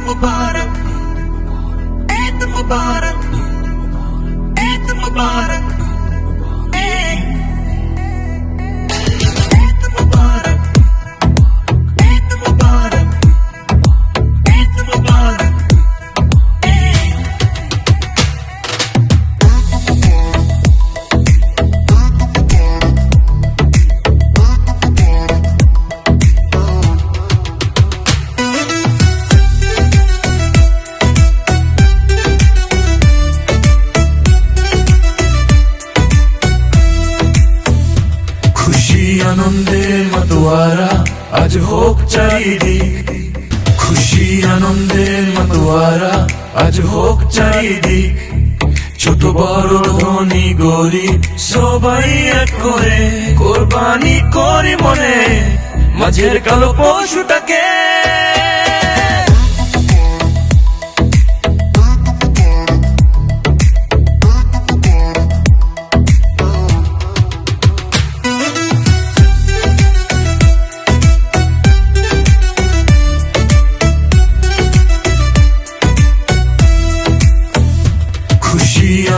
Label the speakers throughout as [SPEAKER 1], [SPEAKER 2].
[SPEAKER 1] मुबारक, ईद मुबारक, ईद मुबारक, ईद मुबारक, ईद मुबारक, ईद मुबारक,
[SPEAKER 2] আনন্দে মাতোয়ারা আজ হোক চারিদিক, খুশি আনন্দে মাতোয়ারা আজ হোক চারিদিক। ছোট বড় ধনী গরিব সবাই এক করে কোরবানি করি মনে মাঝের কালো পশুটাকে।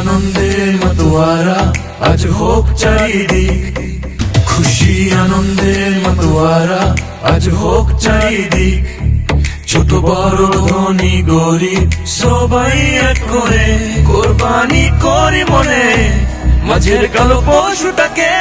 [SPEAKER 2] আনন্দে মাতোয়ারা আজ হোক চারিদিক, খুশি আনন্দে মাতোয়ারা আজ হোক চারিদিক। ছোট বড় ধনী গরিব সবাই এক করে কোরবানি করি মনে মাঝের কালো পশুটাকে।